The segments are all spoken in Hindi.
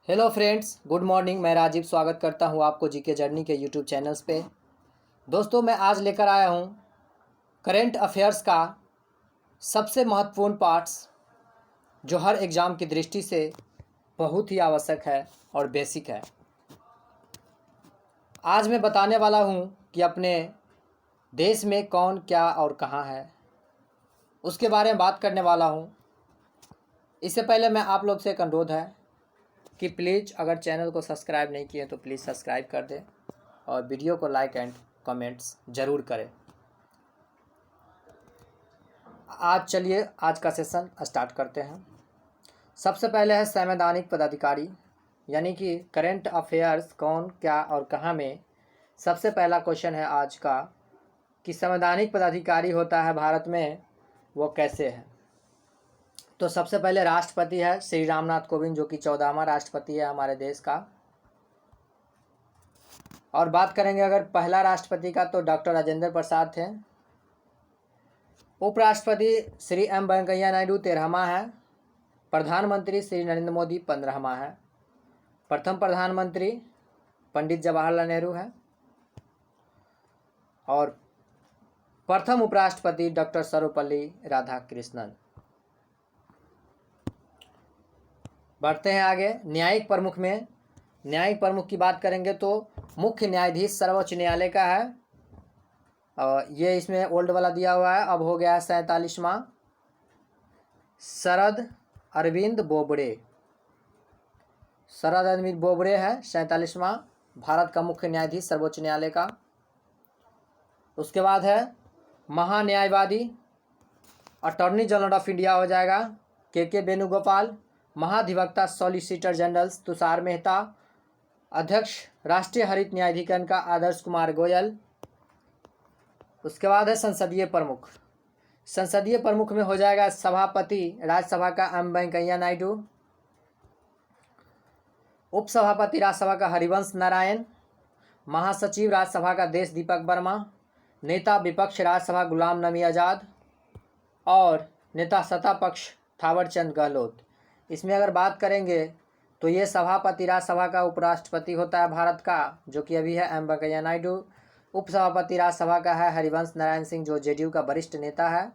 Hello friends, good morning. मैं राजीव स्वागत करता हूं आपको जीके जर्नी के यूट्यूब चैनल्स पे। दोस्तों, मैं आज लेकर आया हूं करेंट अफेयर्स का सबसे महत्वपूर्ण पार्ट्स जो हर एग्ज़ाम की दृष्टि से बहुत ही आवश्यक है और बेसिक है। आज मैं बताने वाला हूं कि अपने देश में कौन क्या और कहां है, उसके बारे में बात करने वाला हूं। इससे पहले मैं आप लोग से एक अनुरोध है कि प्लीज़ अगर चैनल को सब्सक्राइब नहीं किए तो प्लीज़ सब्सक्राइब कर दें और वीडियो को लाइक एंड कमेंट्स ज़रूर करें। आज चलिए आज का सेशन स्टार्ट करते हैं। सबसे पहले है संवैधानिक पदाधिकारी, यानी कि करेंट अफेयर्स कौन क्या और कहाँ में। सबसे पहला क्वेश्चन है आज का कि संवैधानिक पदाधिकारी होता है भारत में, वो कैसे है। तो सबसे पहले राष्ट्रपति है श्री रामनाथ कोविंद, जो कि 14वां राष्ट्रपति है हमारे देश का। और बात करेंगे अगर पहला राष्ट्रपति का तो डॉक्टर राजेंद्र प्रसाद थे। उपराष्ट्रपति श्री एम वेंकैया नायडू 13वां है। प्रधानमंत्री श्री नरेंद्र मोदी 15वां है। प्रथम प्रधानमंत्री पंडित जवाहरलाल नेहरू है और प्रथम उपराष्ट्रपति डॉक्टर सर्वपल्ली राधाकृष्णन। बढ़ते हैं आगे। न्यायिक प्रमुख में न्यायिक प्रमुख की बात करेंगे तो मुख्य न्यायाधीश सर्वोच्च न्यायालय का है। ये इसमें ओल्ड वाला दिया हुआ है, अब हो गया है 47वां। शरद अरविंद बोबड़े है 47वां भारत का मुख्य न्यायाधीश सर्वोच्च न्यायालय का। उसके बाद है महान्यायवादी अटॉर्नी जनरल ऑफ इंडिया हो जाएगा के वेणुगोपाल। महाधिवक्ता सॉलिसिटर जनरल तुषार मेहता। अध्यक्ष राष्ट्रीय हरित न्यायाधिकरण का आदर्श कुमार गोयल। उसके बाद है संसदीय प्रमुख में हो जाएगा सभापति राज्यसभा का एम वेंकैया नायडू। उपसभापति राज्यसभा का हरिवंश नारायण। महासचिव राज्यसभा का देश दीपक वर्मा। नेता विपक्ष राज्यसभा गुलाम नबी आज़ाद और नेता सत्ता पक्ष थावरचंद गहलोत। इसमें अगर बात करेंगे तो ये सभापति राज्यसभा का उपराष्ट्रपति होता है भारत का, जो कि अभी है एम वेंकैया नायडू। उपसभापति राज्यसभा का है हरिवंश नारायण सिंह, जो जेडीयू का वरिष्ठ नेता है।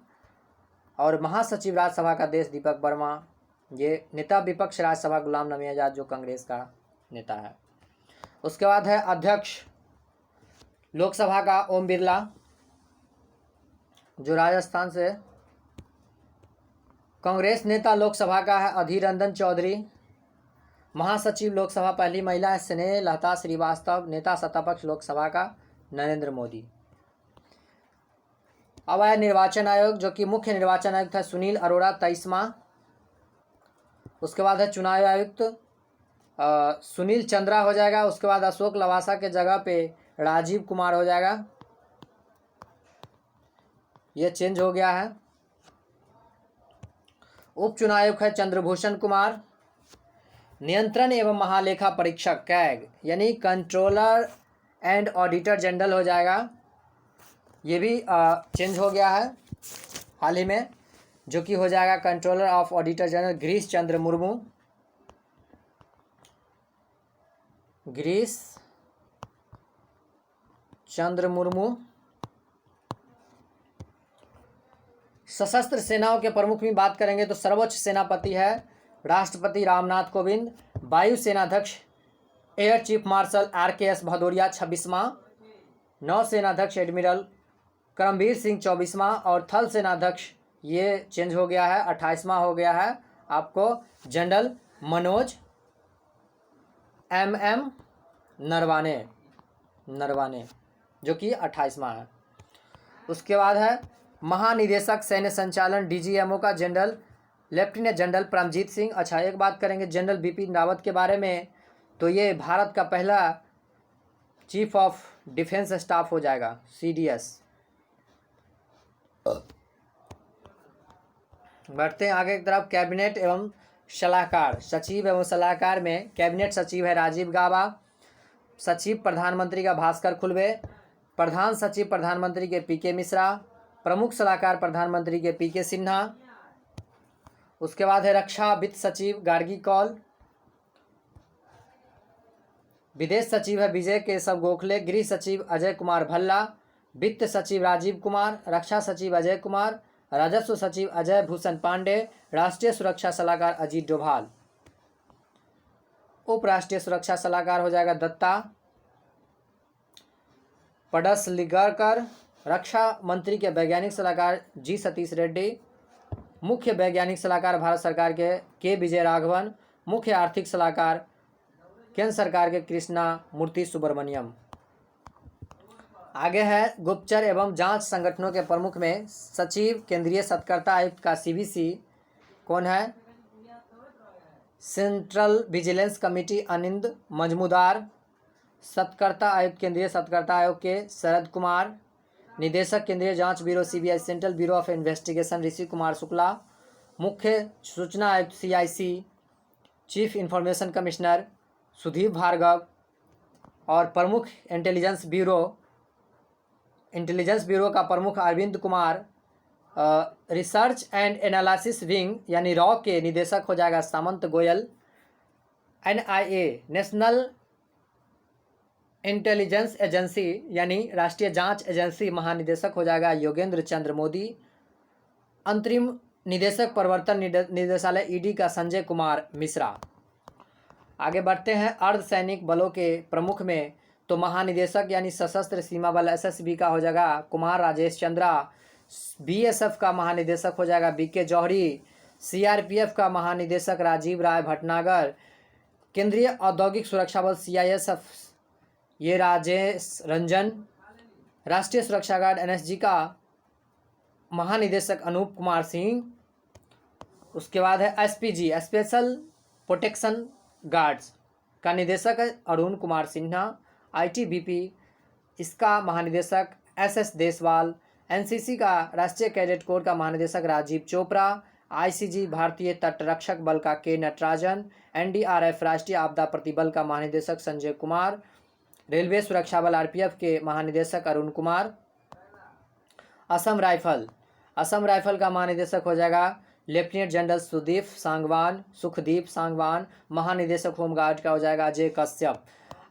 और महासचिव राज्यसभा का देश दीपक वर्मा। ये नेता विपक्ष राज्यसभा गुलाम नबी आज़ाद, जो कांग्रेस का नेता है। उसके बाद है अध्यक्ष लोकसभा का ओम बिरला, जो राजस्थान से। कांग्रेस नेता लोकसभा का है अधीर रंजन चौधरी। महासचिव लोकसभा पहली महिला है स्नेह लता श्रीवास्तव। नेता सत्तापक्ष लोकसभा का नरेंद्र मोदी। अब आया निर्वाचन आयोग, जो कि मुख्य निर्वाचन आयुक्त है सुनील अरोड़ा 23वां। उसके बाद है चुनाव आयुक्त सुनील चंद्रा हो जाएगा। उसके बाद अशोक लवासा के जगह पे राजीव कुमार हो जाएगा, ये चेंज हो गया है। उप चुनाव आयुक्त है चंद्रभूषण कुमार। नियंत्रण एवं महालेखा परीक्षक कैग, यानी कंट्रोलर एंड ऑडिटर जनरल हो जाएगा, ये भी चेंज हो गया है हाल ही में, जो कि हो जाएगा Controller of Auditor General Girish Chandra Murmu. सशस्त्र सेनाओं के प्रमुख में बात करेंगे तो सर्वोच्च सेनापति है राष्ट्रपति रामनाथ कोविंद। वायु सेनाध्यक्ष Air Chief Marshal RKS Bhadauria 26वां। नौसेनाध्यक्ष एडमिरल करमबीर सिंह 24वां। और थल सेनाध्यक्ष ये चेंज हो गया है, 28वां हो गया है आपको जनरल मनोज MM नरवाने, जो कि 28वां है। उसके बाद है महानिदेशक सैन्य संचालन DGMO का general lieutenant general Paramjit Singh. अच्छा, एक बात करेंगे जनरल बिपिन रावत के बारे में, तो ये भारत का पहला चीफ ऑफ डिफेंस स्टाफ हो जाएगा CDS। बढ़ते हैं आगे की तरफ। कैबिनेट एवं सलाहकार सचिव एवं सलाहकार में कैबिनेट सचिव है राजीव गाबा। सचिव प्रधानमंत्री का भास्कर खुलबे। प्रधान सचिव प्रधानमंत्री के PK मिश्रा। प्रमुख सलाहकार प्रधानमंत्री के PK सिन्हा। उसके बाद है रक्षा वित्त सचिव गार्गी कौल। विदेश सचिव है विजय केशव गोखले, गृह सचिव अजय कुमार भल्ला, वित्त सचिव राजीव कुमार, रक्षा सचिव अजय कुमार, राजस्व सचिव अजय भूषण पांडे, राष्ट्रीय सुरक्षा सलाहकार अजीत डोभाल। उप राष्ट्रीय सुरक्षा सलाहकार हो जाएगा दत्ता पडसलगीकर, रक्षा मंत्री के वैज्ञानिक सलाहकार जी सतीश रेड्डी, मुख्य वैज्ञानिक सलाहकार भारत सरकार के विजय राघवन, मुख्य आर्थिक सलाहकार केंद्र सरकार के कृष्णा मूर्ति सुब्रमण्यम। आगे है गुप्तचर एवं जांच संगठनों के प्रमुख में सचिव केंद्रीय सतर्कता आयुक्त का सीवीसी कौन है? सेंट्रल विजिलेंस कमेटी आनंद मजमूदार, सतर्कता आयुक्त केंद्रीय सतर्कता आयोग के शरद कुमार, निदेशक केंद्रीय जांच Bureau CBI Central Bureau of Investigation Rishi Kumar Shukla, मुख्य सूचना आयुक्त CIC Chief Information Commissioner Sudhir Bhargava और प्रमुख इंटेलिजेंस ब्यूरो का प्रमुख Arvind Kumar, Research and Analysis Wing यानी रॉ के निदेशक हो जाएगा Samant Goel, NIA National Intelligence Agency यानी राष्ट्रीय जांच एजेंसी महानिदेशक हो जाएगा योगेंद्र चंद्र मोदी, अंतरिम निदेशक प्रवर्तन निदेशालय ईडी का संजय कुमार मिश्रा। आगे बढ़ते हैं अर्धसैनिक बलों के प्रमुख में तो महानिदेशक यानी सशस्त्र सीमा बल एसएसबी का हो जाएगा कुमार राजेश चंद्रा, बीएसएफ का महानिदेशक हो जाएगा बीके जौहरी, सीआरपीएफ का महानिदेशक राजीव राय भटनागर, केंद्रीय औद्योगिक सुरक्षा बल सीआईएसएफ ये राजेश रंजन, राष्ट्रीय सुरक्षा गार्ड एनएसजी का महानिदेशक अनूप कुमार सिंह। उसके बाद है एसपीजी स्पेशल प्रोटेक्शन गार्ड्स का निदेशक है अरुण कुमार सिन्हा, आईटीबीपी इसका महानिदेशक एसएस देसवाल, एनसीसी का राष्ट्रीय कैडेट कोर का महानिदेशक राजीव चोपड़ा, आईसीजी भारतीय तटरक्षक बल का के नटराजन, एनडीआरएफ राष्ट्रीय आपदा प्रतिबल का महानिदेशक संजय कुमार, रेलवे सुरक्षा बल आरपीएफ के महानिदेशक अरुण कुमार, असम राइफल का महानिदेशक हो जाएगा लेफ्टिनेंट जनरल सुखदीप सांगवान, महानिदेशक होमगार्ड का हो जाएगा अजय कश्यप।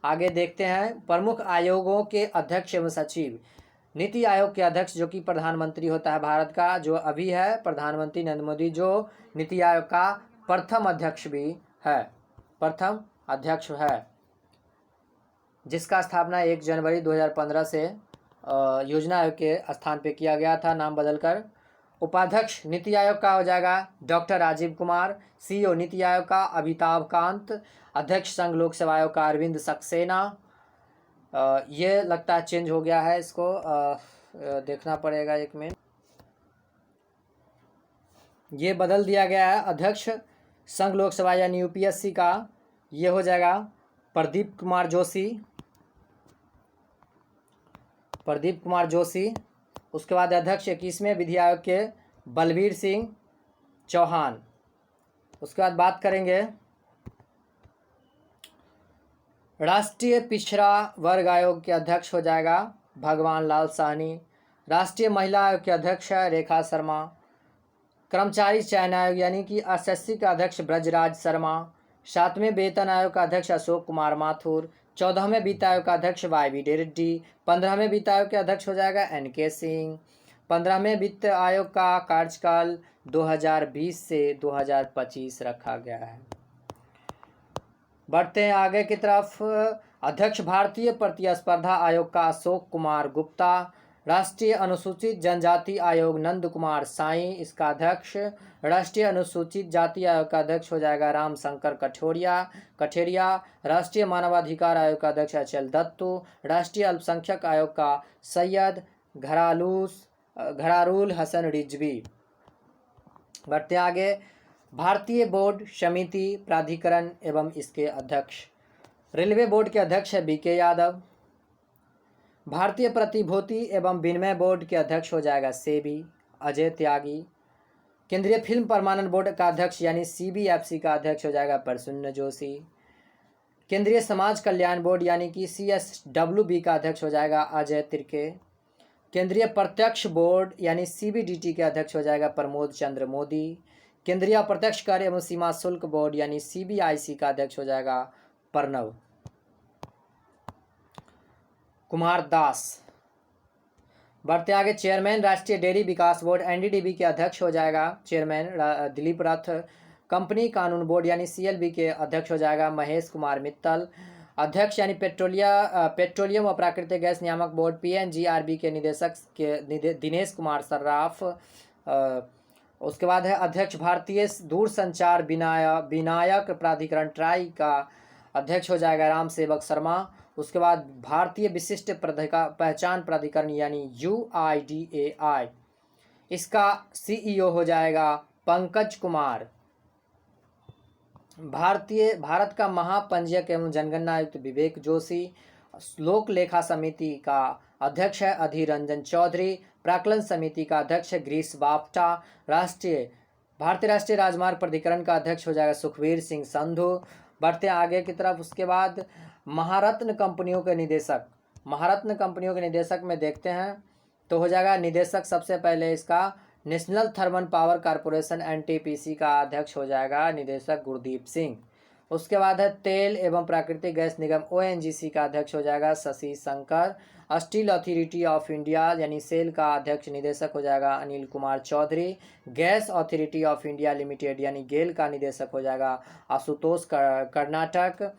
आगे देखते हैं प्रमुख आयोगों के अध्यक्ष एवं सचिव। नीति आयोग के अध्यक्ष जो कि प्रधानमंत्री होता है भारत का, जो अभी है प्रधानमंत्री नरेंद्र मोदी, जो नीति आयोग का प्रथम अध्यक्ष है, जिसका स्थापना 1 जनवरी 2015 से योजना आयोग के स्थान पे किया गया था, नाम बदलकर। उपाध्यक्ष नीति आयोग का हो जाएगा डॉक्टर राजीव कुमार, सीईओ नीति आयोग का अमिताभ कांत, अध्यक्ष संघ लोक सेवा आयोग का अरविंद सक्सेना। ये लगता है चेंज हो गया है, इसको देखना पड़ेगा एक मिनट। ये बदल दिया गया है, अध्यक्ष संघ लोक सेवा यानी यूपीएससी का ये हो जाएगा प्रदीप कुमार जोशी। उसके बाद अध्यक्ष 21वें विधि आयोग के बलबीर सिंह चौहान। उसके बाद बात करेंगे राष्ट्रीय पिछड़ा वर्ग आयोग के अध्यक्ष हो जाएगा भगवान लाल साहनी, राष्ट्रीय महिला आयोग के अध्यक्ष है रेखा शर्मा, कर्मचारी चयन आयोग यानी कि एसएससी का अध्यक्ष ब्रजराज शर्मा, 7वें वेतन आयोग का अध्यक्ष अशोक कुमार माथुर, 14वें वित्त आयोग का अध्यक्ष वाई रेड्डी, 15वें वित्त आयोग के अध्यक्ष हो जाएगा एनके सिंह। 15वें वित्त आयोग का कार्यकाल 2020 से 2025 रखा गया है। बढ़ते हैं आगे की तरफ। अध्यक्ष भारतीय प्रतिस्पर्धा आयोग का अशोक कुमार गुप्ता, राष्ट्रीय अनुसूचित जनजाति आयोग नंद कुमार साई इसका अध्यक्ष, राष्ट्रीय अनुसूचित जाति आयोग का अध्यक्ष हो जाएगा राम शंकर कठेरिया, राष्ट्रीय मानवाधिकार आयोग का अध्यक्ष अचल दत्तू, राष्ट्रीय अल्पसंख्यक आयोग का सैयद घरारुल हसन रिजवी। बढ़ते आगे। भारतीय बोर्ड समिति प्राधिकरण एवं इसके अध्यक्ष। रेलवे बोर्ड के अध्यक्ष है बीके यादव, भारतीय प्रतिभूति एवं विनिमय बोर्ड के अध्यक्ष हो जाएगा सेबी अजय त्यागी, केंद्रीय फिल्म प्रमाणन बोर्ड का अध्यक्ष यानी सीबीएफसी का अध्यक्ष हो जाएगा प्रसून्न जोशी, केंद्रीय समाज कल्याण बोर्ड यानी कि सीएसडब्ल्यूबी का अध्यक्ष हो जाएगा अजय तिर्के, केंद्रीय प्रत्यक्ष बोर्ड यानी सीबीडीटी के अध्यक्ष हो जाएगा प्रमोद चंद्र मोदी, केंद्रीय अप्रत्यक्ष कर एवं सीमा शुल्क बोर्ड यानी सीबीआईसी का अध्यक्ष हो जाएगा प्रणव। कुमार दास। बढ़ते आगे, चेयरमैन राष्ट्रीय डेयरी विकास बोर्ड एनडीडीबी के अध्यक्ष हो जाएगा चेयरमैन दिलीप रथ। कंपनी कानून बोर्ड यानी सीएलबी के अध्यक्ष हो जाएगा महेश कुमार मित्तल। अध्यक्ष यानी पेट्रोलियम और प्राकृतिक गैस नियामक बोर्ड पीएनजीआरबी के निदेशक के दिनेश कुमार सर्राफ। उसके बाद है अध्यक्ष भारतीय दूरसंचार विनायक प्राधिकरण ट्राई का अध्यक्ष हो जाएगा राम सेवक शर्मा। उसके बाद भारतीय विशिष्ट पहचान प्राधिकरण यानी UIDAI, इसका सीईओ हो जाएगा पंकज कुमार। भारत का महापंजीयक एवं जनगणना आयुक्त विवेक जोशी। लोक लेखा समिति का अध्यक्ष है अधीर रंजन चौधरी। प्राक्कलन समिति का अध्यक्ष है ग्रीस बाफ्टा। भारतीय राष्ट्रीय राजमार्ग प्राधिकरण का अध्यक्ष हो जाएगा सुखवीर सिंह संधू। बढ़ते आगे की तरफ, उसके बाद महारत्न कंपनियों के निदेशक में देखते हैं तो हो जाएगा निदेशक सबसे पहले इसका national thermal power corporation NTPC का अध्यक्ष हो जाएगा निदेशक गुरदीप सिंह। उसके बाद है तेल एवं प्राकृतिक गैस निगम ONGC का अध्यक्ष हो जाएगा Shashi Shankar. Steel authority of India यानी सेल का अध्यक्ष निदेशक हो जाएगा Anil Kumar Chaudhary. Gas authority of India limited यानी गेल का निदेशक हो जाएगा आशुतोष कर्नाटक।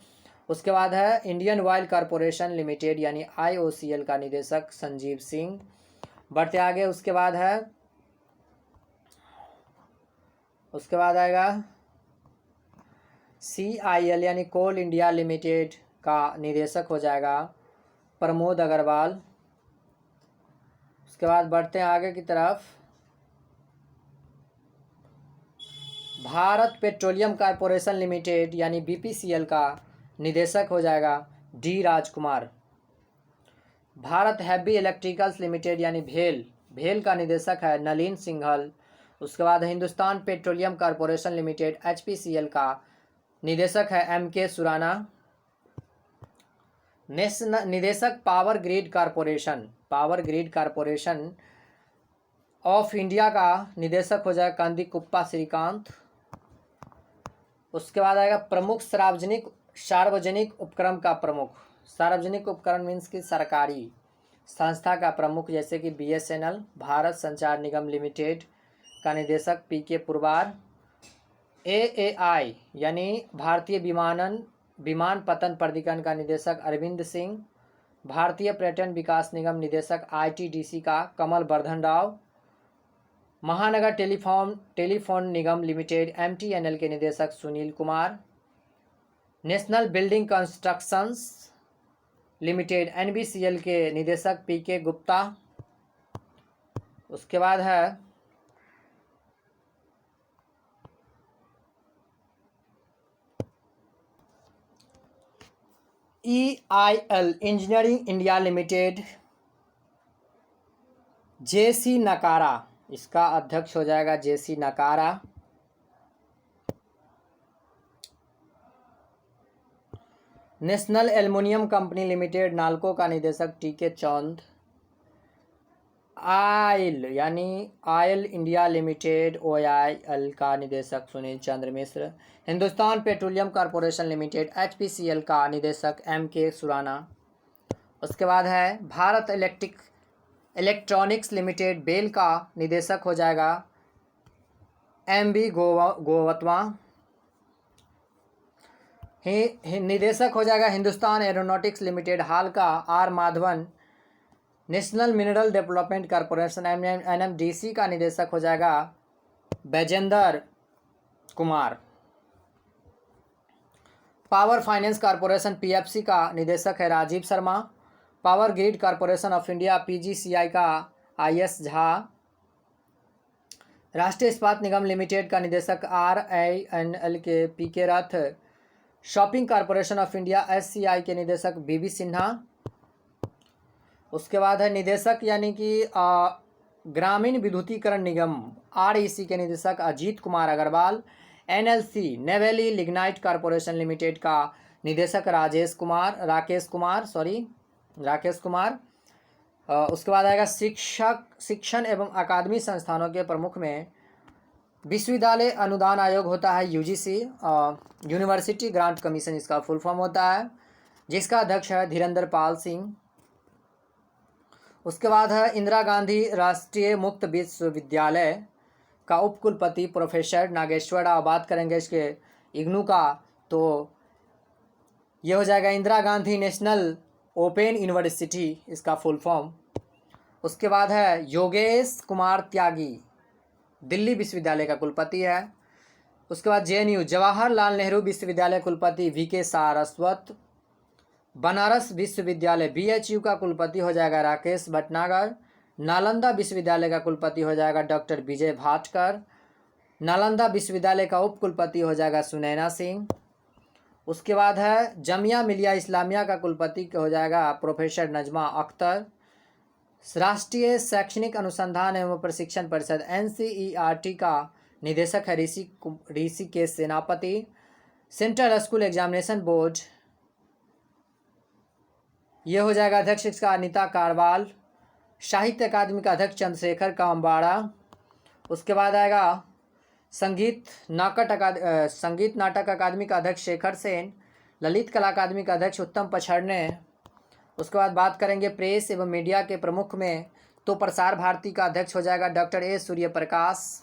उसके बाद है इंडियन ऑयल कॉरपोरेशन लिमिटेड यानी IOCL का निदेशक संजीव सिंह। बढ़ते आगे, उसके बाद आएगा CIL यानी कोल इंडिया लिमिटेड का निदेशक हो जाएगा प्रमोद अग्रवाल। उसके बाद बढ़ते हैं आगे की तरफ, भारत पेट्रोलियम कॉरपोरेशन लिमिटेड यानी BPCL का निदेशक हो जाएगा D राजकुमार। भारत हैवी इलेक्ट्रिकल्स लिमिटेड यानी भेल का निदेशक है नलिन सिंघल। उसके बाद Hindustan Petroleum Corporation Limited HPCL का निदेशक है MK सुराना। निदेशक power grid corporation of India का निदेशक हो जाएगा कांदी कुप्पा श्रीकांत। उसके बाद आएगा प्रमुख सार्वजनिक उपक्रम का प्रमुख। सार्वजनिक उपक्रम मीन्स की सरकारी संस्था का प्रमुख, जैसे कि BSNL भारत संचार निगम लिमिटेड का निदेशक PK पुरवार। AAI यानी भारतीय विमानपत्तन प्राधिकरण का निदेशक अरविंद सिंह। भारतीय पर्यटन विकास निगम निदेशक ITDC का कमल वर्धन राव। महानगर टेलीफोन निगम लिमिटेड MTNL के निदेशक Sunil Kumar. National Building Constructions Limited NBCL के निदेशक PK गुप्ता। उसके बाद है EIL Engineering India Limited JC Nakara, इसका अध्यक्ष हो जाएगा JC Nakara. National Aluminium Company Limited NALCO का निदेशक TK Chand. Oil India Limited OIL का निदेशक Sunil Chandra Mishra. Hindustan Petroleum Corporation Limited HPCL का निदेशक MK सुराना। उसके बाद है भारत इलेक्ट्रॉनिक्स लिमिटेड बेल का निदेशक हो जाएगा MB गोवतवा। निदेशक हो जाएगा हिंदुस्तान एरोनॉटिक्स लिमिटेड हाल का R Madhavan. National mineral development corporation NMDC का निदेशक हो जाएगा Baijendra Kumar. Power finance corporation PFC का निदेशक है Rajiv Sharma. Power grid corporation of India PGCI का IS Jha. Rashtriya Ispat Nigam limited का निदेशक RINL के PK Rath. Shopping corporation of India SCI के निदेशक BB सिन्हा। उसके बाद है निदेशक यानी कि ग्रामीण विद्युतीकरण निगम REC के निदेशक Ajit Kumar Agarwal. NLC Neyveli lignite corporation limited का निदेशक राकेश कुमार। उसके बाद आएगा शिक्षण एवं अकादमी संस्थानों के प्रमुख में विश्वविद्यालय अनुदान आयोग होता है UGC, यूनिवर्सिटी ग्रांट कमीशन इसका फुल फॉर्म होता है, जिसका अध्यक्ष है धीरेंद्र पाल सिंह। उसके बाद है इंदिरा गांधी राष्ट्रीय मुक्त विश्वविद्यालय का उपकुलपति प्रोफेसर नागेश्वर राव। बात करेंगे इसके इग्नू का, तो ये हो जाएगा Indira Gandhi national open university, इसका फुल फॉर्म। उसके बाद है योगेश कुमार त्यागी, दिल्ली विश्वविद्यालय का कुलपति है। उसके बाद जेएनयू जवाहरलाल नेहरू विश्वविद्यालय कुलपति वीके सारस्वत। बनारस विश्वविद्यालय बीएचयू का कुलपति हो जाएगा राकेश भटनागर। नालंदा विश्वविद्यालय का कुलपति हो जाएगा डॉक्टर विजय भाटकर। नालंदा विश्वविद्यालय का उप कुलपति हो जाएगा सुनैना सिंह। उसके बाद है जामिया मिलिया इस्लामिया का कुलपति हो जाएगा प्रोफेसर नजमा अख्तर। राष्ट्रीय शैक्षणिक अनुसंधान एवं प्रशिक्षण परिषद एनसीईआरटी का निदेशक है ऋषिकेश सेनापति। सेंट्रल स्कूल एग्जामिनेशन बोर्ड, ये हो जाएगा अध्यक्ष इसका अनीता कारवाल। साहित्य अकादमी का अध्यक्ष चंद्रशेखर कामबाड़ा। उसके बाद आएगा संगीत नाटक अकादमी का अध्यक्ष शेखर सेन। ललित कला अकादमी का अध्यक्ष उत्तम पछड़ने। उसके बाद बात करेंगे प्रेस एवं मीडिया के प्रमुख में, तो प्रसार भारती का अध्यक्ष हो जाएगा डॉक्टर ए सूर्यप्रकाश।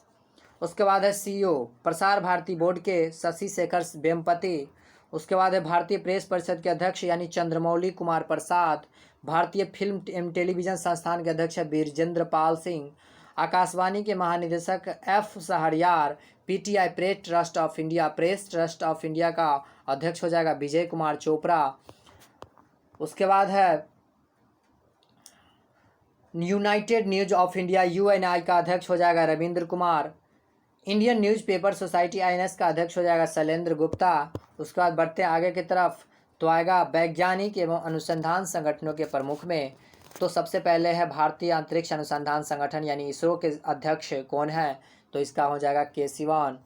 उसके बाद है सीईओ प्रसार भारती बोर्ड के शशि शेखर वेम्पति। उसके बाद है भारतीय प्रेस परिषद के अध्यक्ष यानी चंद्रमौली कुमार प्रसाद। भारतीय फिल्म एवं टेलीविजन संस्थान के अध्यक्ष है बीरजेंद्र पाल सिंह। आकाशवाणी के महानिदेशक F Shahriyar. PTI press trust of India का अध्यक्ष हो जाएगा विजय कुमार चोपड़ा। उसके बाद है United news of India Uni का अध्यक्ष हो जाएगा Ravindra Kumar. Indian newspaper society INS का अध्यक्ष हो जाएगा शैलेंद्र गुप्ता। उसके बाद बढ़ते हैं आगे की तरफ, तो आएगा वैज्ञानिक एवं अनुसंधान संगठनों के प्रमुख में, तो सबसे पहले है भारतीय अंतरिक्ष अनुसंधान संगठन यानी इसरो के अध्यक्ष कौन है, तो इसका हो जाएगा के सिवान।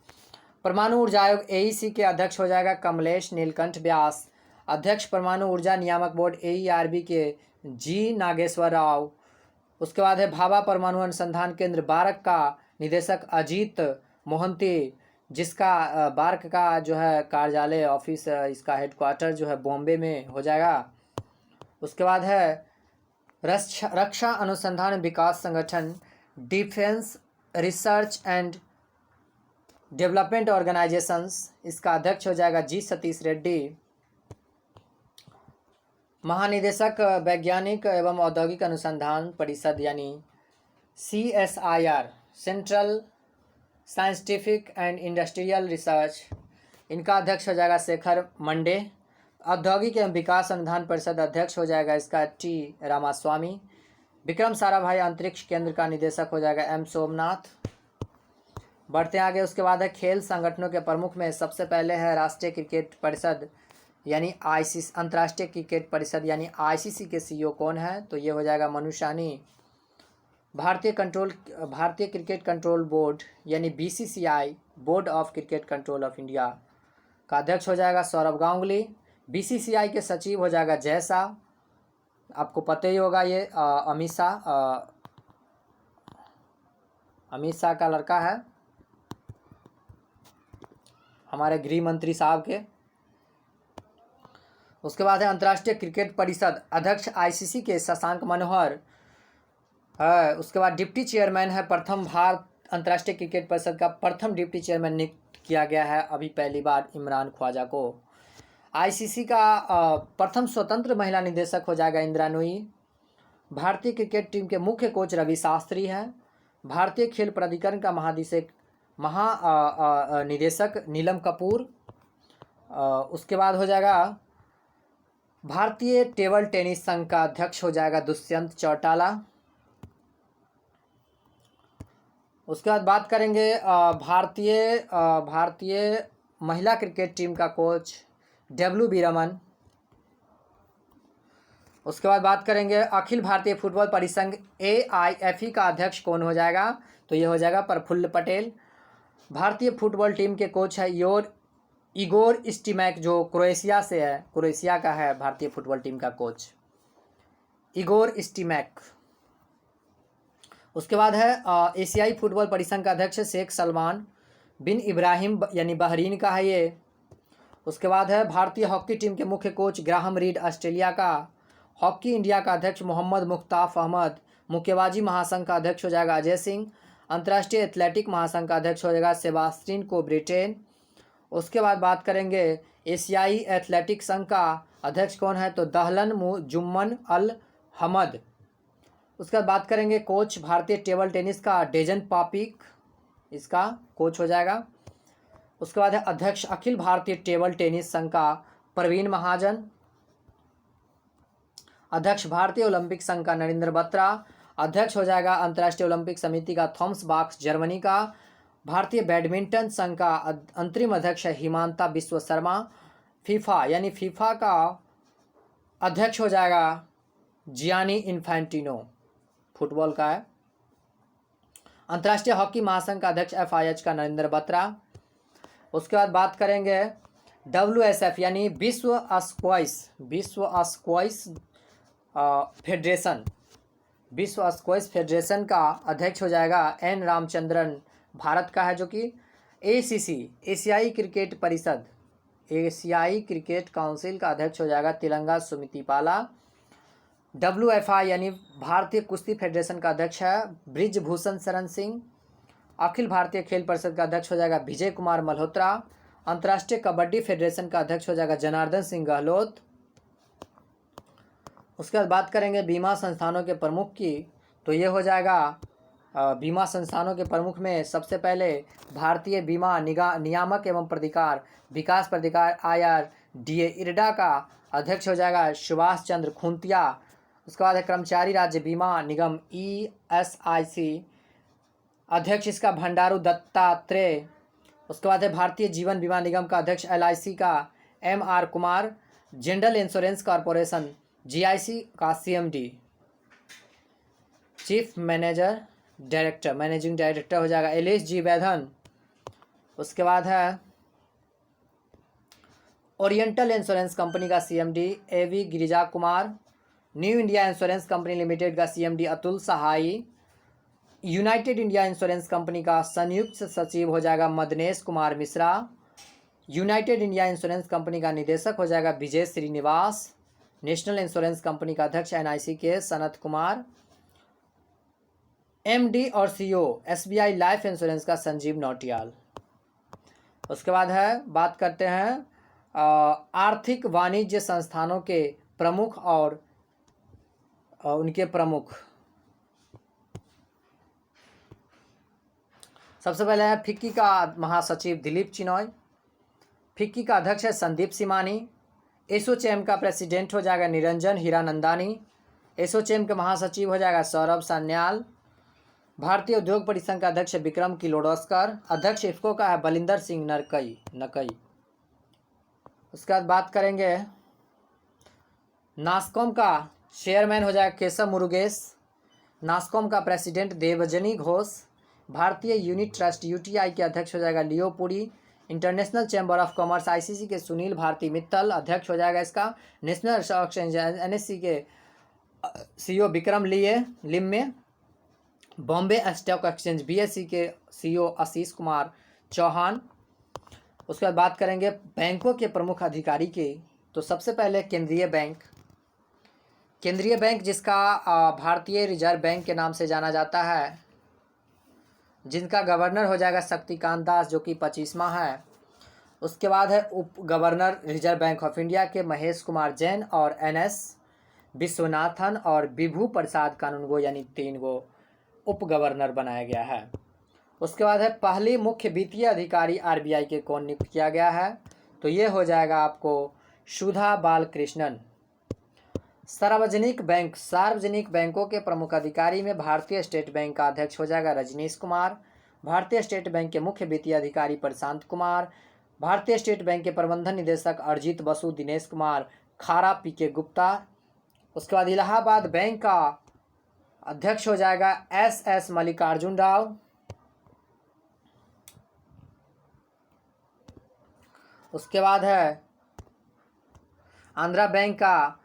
परमाणु ऊर्जा आयोग एईसी के अध्यक्ष हो जाएगा कमलेश नीलकंठ व्यास। अध्यक्ष परमाणु ऊर्जा नियामक बोर्ड एईआरबी के जी नागेश्वर राव। उसके बाद है भाभा परमाणु अनुसंधान केंद्र बारक का निदेशक अजीत मोहंती, जिसका बार्क का जो है कार्यालय ऑफिस इसका हेडक्वार्टर जो है बॉम्बे में हो जाएगा। उसके बाद है रक्षा अनुसंधान विकास संगठन defence research and development organisations, इसका अध्यक्ष हो जाएगा जी सतीश रेड्डी। महानिदेशक वैज्ञानिक एवं औद्योगिक अनुसंधान परिषद यानी CSIR central scientific and industrial research, इनका अध्यक्ष हो जाएगा शेखर मंडे। औद्योगिक एवं विकास अनुसंधान परिषद अध्यक्ष हो जाएगा इसका टी रामास्वामी। विक्रम साराभाई अंतरिक्ष केंद्र का निदेशक हो जाएगा M सोमनाथ। बढ़ते आगे, उसके बाद है खेल संगठनों के प्रमुख में सबसे पहले है राष्ट्रीय क्रिकेट परिषद यानी ICC अंतर्राष्ट्रीय क्रिकेट परिषद यानी ICC के CEO कौन है, तो ये हो जाएगा मनु साहनी। भारतीय क्रिकेट कंट्रोल बोर्ड यानी BCCI board of cricket control of India का अध्यक्ष हो जाएगा सौरभ गांगुली। BCCI के सचिव हो जाएगा जय शाह, आपको पता ही होगा ये अमित शाह का लड़का है हमारे गृह मंत्री साहब के। उसके बाद है अंतर्राष्ट्रीय क्रिकेट परिषद अध्यक्ष ICC के शशांक मनोहर है। उसके बाद डिप्टी चेयरमैन है प्रथम भारत अंतर्राष्ट्रीय क्रिकेट परिषद का प्रथम डिप्टी चेयरमैन नियुक्त किया गया है अभी पहली बार इमरान ख्वाजा को। ICC का प्रथम स्वतंत्र महिला निदेशक हो जाएगा इंदिरा नूई। भारतीय क्रिकेट टीम के मुख्य कोच रवि शास्त्री हैं। भारतीय खेल प्राधिकरण का निदेशक नीलम कपूर। उसके बाद हो जाएगा भारतीय टेबल टेनिस संघ का अध्यक्ष हो जाएगा दुष्यंत चौटाला। उसके बाद बात करेंगे भारतीय महिला क्रिकेट टीम का कोच WB रमन। उसके बाद बात करेंगे अखिल भारतीय फुटबॉल परिसंघ AIFE का अध्यक्ष कौन हो जाएगा, तो ये हो जाएगा प्रफुल्ल पटेल। भारतीय फुटबॉल टीम के कोच है इगोर स्टिमैक जो क्रोएशिया से है, क्रोएशिया का है भारतीय फुटबॉल टीम का कोच इगोर स्टिमैक। उसके बाद है एशियाई फुटबॉल परिसंघ का अध्यक्ष शेख सलमान बिन इब्राहिम यानी बहरीन का है ये। उसके बाद है भारतीय हॉकी टीम के मुख्य कोच ग्राहम रीड ऑस्ट्रेलिया का। हॉकी इंडिया का अध्यक्ष मोहम्मद मुख्ताफ अहमद मुक्केबाजी महासंघ का अध्यक्ष हो जाएगा अजय सिंह। अंतर्राष्ट्रीय एथलेटिक महासंघ का अध्यक्ष हो जाएगा सेबास्टिन को ब्रिटेन। उसके बाद बात करेंगे एशियाई एथलेटिक संघ का अध्यक्ष कौन है, तो दहलन जुम्मन अल हमद। उसके बाद बात करेंगे कोच भारतीय टेबल टेनिस का डेजन पापिक इसका कोच हो जाएगा। उसके बाद है अध्यक्ष अखिल भारतीय टेबल टेनिस संघ का प्रवीण महाजन। अध्यक्ष भारतीय ओलंपिक संघ का नरेंद्र बत्रा। अध्यक्ष हो जाएगा अंतर्राष्ट्रीय ओलंपिक समिति का थॉमस बाक्स जर्मनी का। भारतीय बैडमिंटन संघ का अंतरिम अध्यक्ष है हिमांता विश्व शर्मा। फीफा का अध्यक्ष हो जाएगा जियानी इन्फेंटिनो, फुटबॉल का है। अंतर्राष्ट्रीय हॉकी महासंघ का अध्यक्ष FIH का नरेंद्र बत्रा। उसके बाद बात करेंगे WSF यानी विश्व स्क्वैश फेडरेशन का अध्यक्ष हो जाएगा N रामचंद्रन, भारत का है, जो कि ACC एशियाई क्रिकेट परिषद एशियाई क्रिकेट काउंसिल का अध्यक्ष हो जाएगा तिलंगा सुमितिपाला। WFI यानी भारतीय कुश्ती फेडरेशन का अध्यक्ष है ब्रिजभूषण शरण सिंह। अखिल भारतीय खेल परिषद का अध्यक्ष हो जाएगा विजय कुमार मल्होत्रा। अंतर्राष्ट्रीय कबड्डी फेडरेशन का अध्यक्ष हो जाएगा जनार्दन सिंह गहलोत। उसके बाद बात करेंगे बीमा संस्थानों के प्रमुख की, तो ये हो जाएगा बीमा संस्थानों के प्रमुख में सबसे पहले भारतीय बीमा नियामक एवं प्राधिकार विकास प्राधिकार IRDA इरडा का अध्यक्ष हो जाएगा सुभाष चंद्र खुंतिया। उसके बाद है कर्मचारी राज्य बीमा निगम ESIC, अध्यक्ष इसका भंडारू दत्तात्रेय। उसके बाद है भारतीय जीवन बीमा निगम का अध्यक्ष LIC का MR Kumar. General insurance corporation GIC का CMD चीफ मैनेजिंग डायरेक्टर हो जाएगा LSG वैधन। उसके बाद है ओरिएंटल इंश्योरेंस कंपनी का CMD AV Girija Kumar. New India insurance company limited का CMD अतुल सहाई। यूनाइटेड इंडिया इंश्योरेंस कंपनी का संयुक्त सचिव हो जाएगा Madnesh Kumar Mishra. United India insurance company का निदेशक हो जाएगा विजय श्रीनिवास। नेशनल इंश्योरेंस कंपनी का अध्यक्ष NIC के सनत कुमार। MD और CEO SBI लाइफ इंश्योरेंस का संजीव नौटियाल। उसके बाद है बात करते हैं आर्थिक वाणिज्य संस्थानों के प्रमुख और उनके प्रमुख। सबसे पहले है फिक्की का महासचिव दिलीप चिनॉय। फिक्की का अध्यक्ष है संदीप सिमानी। एसोचैम का प्रेसिडेंट हो जाएगा निरंजन हीरानंदानी। एसोचैम के महासचिव हो जाएगा सौरभ सान्याल। भारतीय उद्योग परिसंघ का अध्यक्ष विक्रम किलोडस्कर। अध्यक्ष इफ्को का है बलिंदर सिंह नकई। उसके बाद बात करेंगे नास्कॉम का चेयरमैन हो जाएगा केशव मुरुगेश। नास्कॉम का प्रेसिडेंट देवजनी घोष। भारतीय यूनिट ट्रस्ट UTI के अध्यक्ष हो जाएगा Leo Puri. International Chamber of Commerce ICC के सुनील भारती मित्तल, अध्यक्ष हो जाएगा इसका। नेशनल स्टॉक एक्सचेंज NSE के CEO Vikram Limaye. Bombay Stock Exchange BSE के CEO आशीष कुमार चौहान। उसके बाद बात करेंगे बैंकों के प्रमुख अधिकारी की, तो सबसे पहले केंद्रीय बैंक जिसका भारतीय रिजर्व बैंक के नाम से जाना जाता है, जिनका गवर्नर हो जाएगा शक्तिकांत दास, जो कि 25वां है। उसके बाद है उप governor reserve bank of India के महेश कुमार जैन और NS विश्वनाथन और विभू प्रसाद कानूनगो, यानी 3 गो उप गवर्नर बनाया गया है। उसके बाद है पहली मुख्य वित्तीय अधिकारी RBI के कौन नियुक्त किया गया है, तो ये हो जाएगा आपको सुधा बालकृष्णन। सार्वजनिक बैंकों के प्रमुख अधिकारी में भारतीय स्टेट बैंक का अध्यक्ष हो जाएगा रजनीश कुमार। भारतीय स्टेट बैंक के मुख्य वित्तीय अधिकारी प्रशांत कुमार। भारतीय स्टेट बैंक के प्रबंधन निदेशक अरिजीत बसु, दिनेश कुमार खारा, PK गुप्ता। उसके बाद इलाहाबाद बैंक का अध्यक्ष हो जाएगा SS मल्लिकार्जुन राव। उसके बाद है आंध्रा बैंक का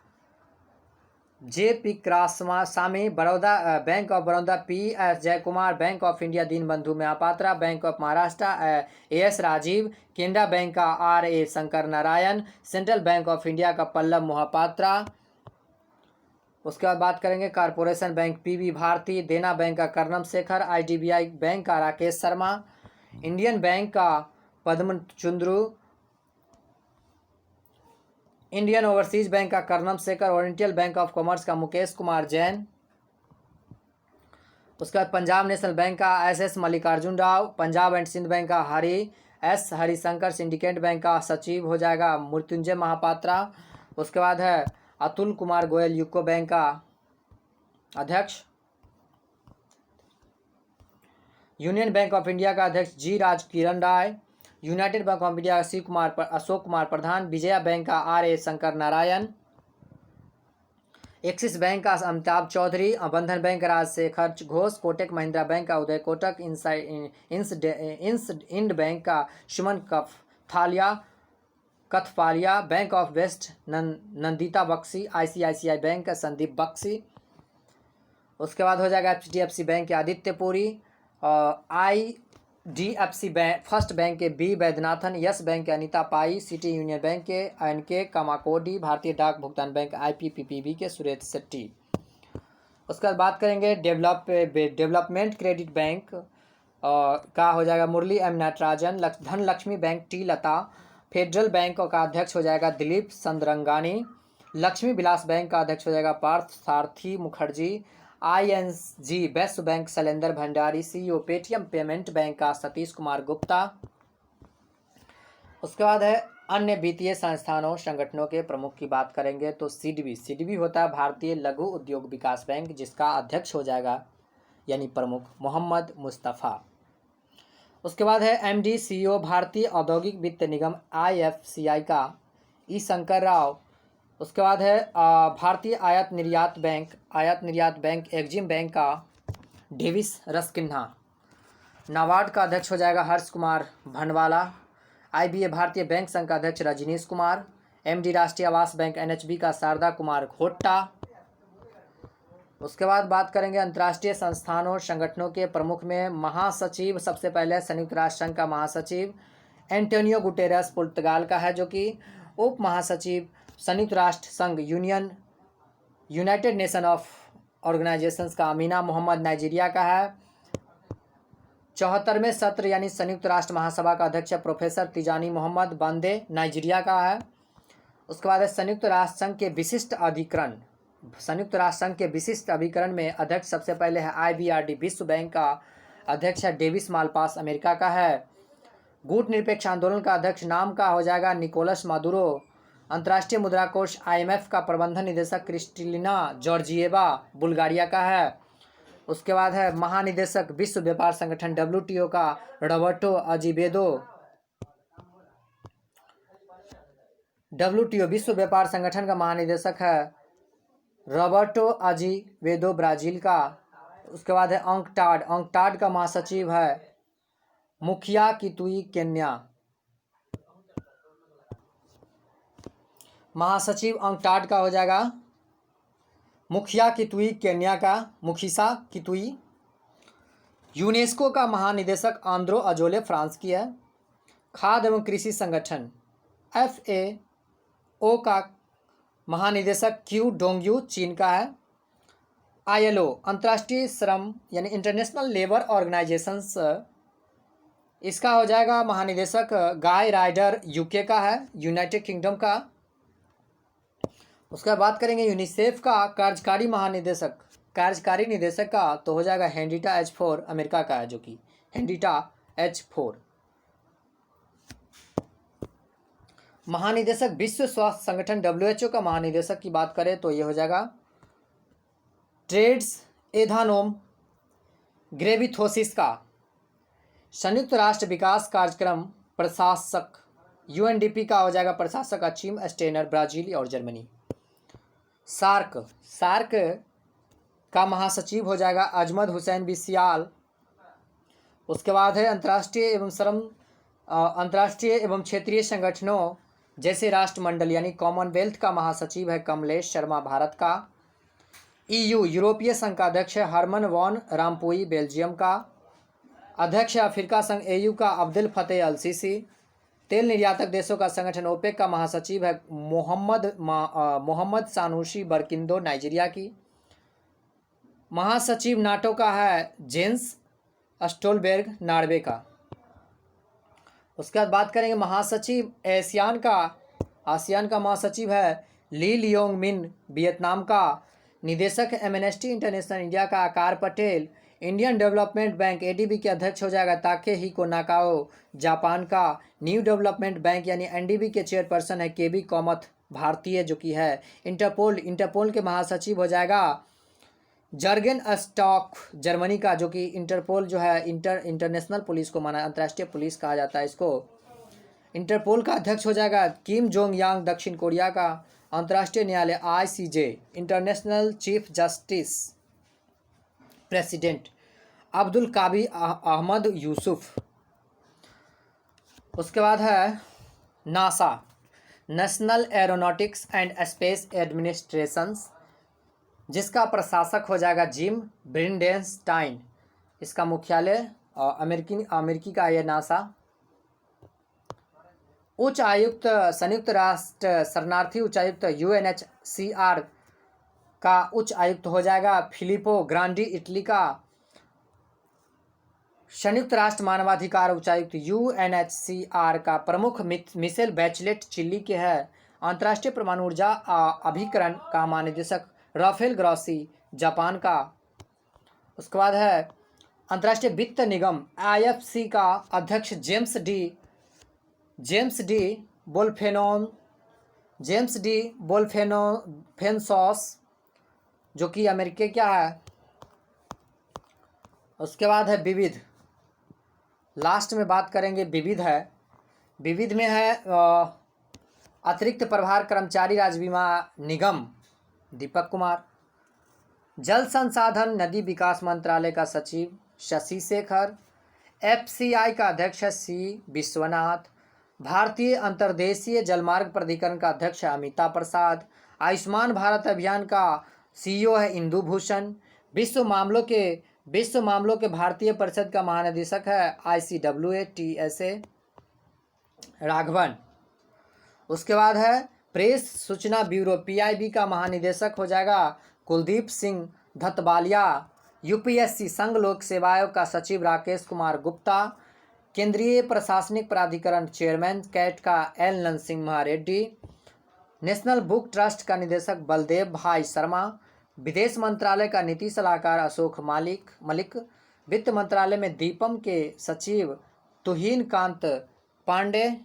JP Krishnaswamy. Baroda Bank of Baroda PS Jayakumar. Bank of India Dinabandhu Mahapatra. Bank of Maharashtra AS Rajeev. Canara Bank का RA Shankar Narayan. Central Bank of India का पल्लव मोहपात्रा। उसके बाद बात करेंगे कॉरपोरेशन बैंक पीवी भारती, देना बैंक का कर्णम शेखर, आईडीबीआई बैंक का राकेश शर्मा, इंडियन बैंक का Padma Chundru, Indian overseas bank का Karnam Shekhar, oriental bank of commerce का मुकेश कुमार जैन। उसके बाद पंजाब नेशनल बैंक का S Mallikarjuna Rao, Punjab and Sind bank का हरिशंकर, सिंडिकेट बैंक का सचिव हो जाएगा मृत्युंजय महापात्रा। उसके बाद है अतुल कुमार गोयल, यूको बैंक का अध्यक्ष। यूनियन बैंक ऑफ इंडिया का अध्यक्ष G Raj Kiran Rai, United Bank of India का अशोक कुमार प्रधान, विजया बैंक का R Shankar Narayan, Axis Bank का अमिताभ चौधरी, बंधन बैंक का राजशेखर घोष, कोटक महिंद्रा बैंक का उदय कोटक, इंड बैंक का Suman Kathpalia, Bank of West Nandita Bakshi, ICICI Bank का संदीप बक्सी। उसके बाद हो जाएगा एचडीएफसी बैंक के Aditya Puri, IDFC bank first bank के बी वैद्यनाथन, यस बैंक के अनीता पाई, सिटी यूनियन बैंक के एनके कामाकोडी, भारतीय डाक भुगतान बैंक आईपीपीबी के सुरेश शेट्टी। उसके बाद बात करेंगे डेवलपमेंट क्रेडिट बैंक का हो जाएगा Murali M Natarajan, Dhanlaxmi bank T Lata, federal bank का अध्यक्ष हो जाएगा दिलीप संदरंगानी, लक्ष्मी विलास बैंक का अध्यक्ष हो जाएगा Partha Sarathi Mukherjee, ING best bank Shailendra Bhandari, CEO Paytm payment bank का सतीश कुमार गुप्ता। उसके बाद है अन्य वित्तीय संस्थानों संगठनों के प्रमुख की बात करेंगे तो सीडीबी होता है भारतीय लघु उद्योग विकास बैंक, जिसका अध्यक्ष हो जाएगा यानी प्रमुख मोहम्मद मुस्तफ़ा। उसके बाद है एमडी सीईओ भारतीय औद्योगिक वित्त निगम आईएफसीआई का ई शंकर राव। उसके बाद है भारतीय आयात निर्यात बैंक एग्जिम बैंक का डेविस रस्किन्हा, नाबार्ड का अध्यक्ष हो जाएगा हर्ष कुमार भंडवाला, आईबीए भारतीय बैंक संघ का अध्यक्ष रजनीश कुमार, एमडी राष्ट्रीय आवास बैंक एनएचबी का शारदा कुमार घोट्टा। उसके बाद बात करेंगे अंतर्राष्ट्रीय संस्थानों संगठनों के प्रमुख में महासचिव, सबसे पहले संयुक्त राष्ट्र संघ का महासचिव एंटोनियो गुटेरेस पुर्तगाल का है, जो कि उप महासचिव संयुक्त राष्ट्र संघ यूनाइटेड नेशन ऑफ ऑर्गेनाइजेशंस का अमीना मोहम्मद नाइजीरिया का है। 74वें सत्र यानी संयुक्त राष्ट्र महासभा का अध्यक्ष प्रोफेसर तिजानी मोहम्मद बांदे नाइजीरिया का है। उसके बाद है संयुक्त राष्ट्र संघ के विशिष्ट अभिकरण में अध्यक्ष सबसे पहले है आईबीआरडी विश्व बैंक का अध्यक्ष है डेविस मालपास अमेरिका का है। गुट निरपेक्ष आंदोलन का अध्यक्ष नाम का हो जाएगा निकोलस मादुरो। अंतर्राष्ट्रीय मुद्रा कोष आईएमएफ का प्रबंधन निदेशक क्रिस्टलिना जॉर्जिएवा बुल्गारिया का है। उसके बाद है महानिदेशक विश्व व्यापार संगठन डब्ल्यूटीओ का रॉबर्टो अजीवेदो। डब्ल्यूटीओ विश्व व्यापार संगठन का महानिदेशक है रॉबर्टो अजीवेदो ब्राजील का। उसके बाद है अंकटाड का महासचिव है मुखिया कितुई केन्या। महासचिव अंकटाड का हो जाएगा मुखिया कितुई केन्या का मुखिसा कितुई। यूनेस्को का महानिदेशक आंद्रो अजोले फ्रांस की है। खाद्य एवं कृषि संगठन FAO का महानिदेशक क्यू डोंगयू चीन का है। ILO अंतर्राष्ट्रीय श्रम यानी इंटरनेशनल लेबर ऑर्गेनाइजेशंस, इसका हो जाएगा महानिदेशक गाय राइडर यूके का है, यूनाइटेड किंगडम का। उसके बाद बात करेंगे यूनिसेफ का कार्यकारी निदेशक का तो हो जाएगा हेनरिटा H4 अमेरिका का है, जो कि हेनरिटा H4। महानिदेशक विश्व स्वास्थ्य संगठन WHO का महानिदेशक की बात करें तो ये हो जाएगा टेड्रोस एधानोम घेब्रेयेसुस का। संयुक्त राष्ट्र विकास कार्यक्रम प्रशासक UNDP का हो जाएगा प्रशासक अचीम स्टेनर ब्राजील और जर्मनी। सार्क का महासचिव हो जाएगा अजमद हुसैन बिसियाल। उसके बाद है अंतर्राष्ट्रीय एवं क्षेत्रीय संगठनों जैसे राष्ट्रमंडल यानी कॉमनवेल्थ का महासचिव है कमलेश शर्मा भारत का। EU यूरोपीय संघ का अध्यक्ष है हरमन वॉन रामपुई बेल्जियम का। अध्यक्ष है अफ्रीका संघ AU का अब्दुल फतेह अल सीसी। तेल निर्यातक देशों का संगठन ओपेक का महासचिव है मोहम्मद सानूसी बरकिंदो नाइजीरिया की। महासचिव नाटो का है जेंस स्टोलबर्ग नॉर्वे का। उसके बाद बात करेंगे महासचिव आसियान का महासचिव है ली लियोंग मिन वियतनाम का। निदेशक एमनेस्टी इंटरनेशनल इंडिया का आकार Patel. Indian development bank ADB के अध्यक्ष हो जाएगा ताकेहिको नाकाओ जापान का। न्यू डेवलपमेंट बैंक यानी एनडीबी के चेयरपर्सन है केबी कौमथ भारतीय जो कि है। इंटरपोल के महासचिव हो जाएगा जर्गेन स्टॉक जर्मनी का, जो कि इंटरपोल जो है इंटरनेशनल पुलिस को माना, अंतर्राष्ट्रीय पुलिस कहा जाता है इसको। इंटरपोल का अध्यक्ष हो जाएगा किम जोंग यांग दक्षिण कोरिया का। अंतर्राष्ट्रीय न्यायालय ICJ international chief justice president Abdul Qawi Ahmed Yusuf. उसके बाद है NASA national aeronautics and space administration, जिसका प्रशासक हो जाएगा जिम ब्रिंडेनस्टाइन। इसका मुख्यालय अमेरिकी का है नासा। उच्च आयुक्त संयुक्त राष्ट्र शरणार्थी उच्चायुक्त यूएनएचसीआर का उच्च आयुक्त हो जाएगा फिलिपो ग्रांडी इटली का। संयुक्त राष्ट्र मानवाधिकार उच्चायुक्त यूएनएचसीआर का प्रमुख मिशेल बैचलेट चिली के है। अंतर्राष्ट्रीय परमाणु ऊर्जा अभिकरण का महानिदेशक राफेल ग्रॉसी जापान का। उसके बाद है अंतर्राष्ट्रीय वित्त निगम आईएफसी का अध्यक्ष जेम्स डी बोल्फेनोस जो कि अमेरिका क्या है। उसके बाद है विविध, लास्ट में बात करेंगे विविध है। विविध में है अतिरिक्त प्रभार कर्मचारी राज्य बीमा निगम दीपक कुमार। जल संसाधन नदी विकास मंत्रालय का सचिव शशि शेखर। एफसीआई का अध्यक्ष है सी विश्वनाथ। भारतीय अंतर्देशीय जलमार्ग प्राधिकरण का अध्यक्ष है अमिताभ प्रसाद। आयुष्मान भारत अभियान का सीईओ है इंदु भूषण। विश्व मामलों के भारतीय परिषद का महानिदेशक है ICWA राघवन। उसके बाद है प्रेस सूचना ब्यूरो PIB का महानिदेशक हो जाएगा कुलदीप सिंह धतबालिया। यूपीएससी संघ लोक सेवाओं का सचिव राकेश कुमार गुप्ता। केंद्रीय प्रशासनिक प्राधिकरण चेयरमैन कैट का L Narasimha Reddy. National book trust का निदेशक बलदेव भाई शर्मा। विदेश मंत्रालय का नीति सलाहकार अशोक मलिक। वित्त मंत्रालय में दीपम के सचिव तुहिन कांत पांडे।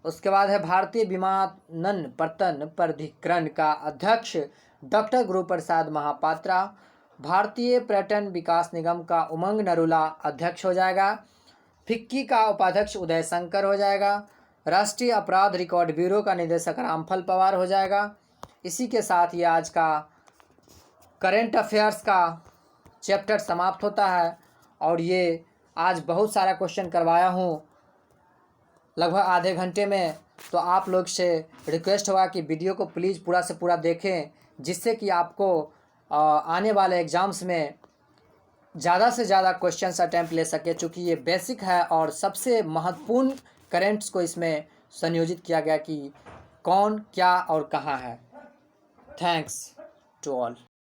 उसके बाद है भारतीय विमानन पत्तन प्राधिकरण का अध्यक्ष डॉक्टर गुरु प्रसाद महापात्रा। भारतीय पर्यटन विकास निगम का उमंग नरूला अध्यक्ष हो जाएगा। फिक्की का उपाध्यक्ष उदय शंकर हो जाएगा। राष्ट्रीय अपराध रिकॉर्ड ब्यूरो का निदेशक रामफल पवार हो जाएगा। इसी के साथ ये आज का करेंट अफेयर्स का चैप्टर समाप्त होता है। और ये आज बहुत सारा क्वेश्चन करवाया हूँ लगभग आधे घंटे में, तो आप लोग से रिक्वेस्ट होगा कि वीडियो को प्लीज़ पूरा से पूरा देखें, जिससे कि आपको आने वाले एग्ज़ाम्स में ज़्यादा से ज़्यादा क्वेश्चंस अटैम्प्ट ले सके, चूँकि ये बेसिक है और सबसे महत्वपूर्ण करेंट्स को इसमें संयोजित किया गया कि कौन क्या और कहाँ है। Thanks to all.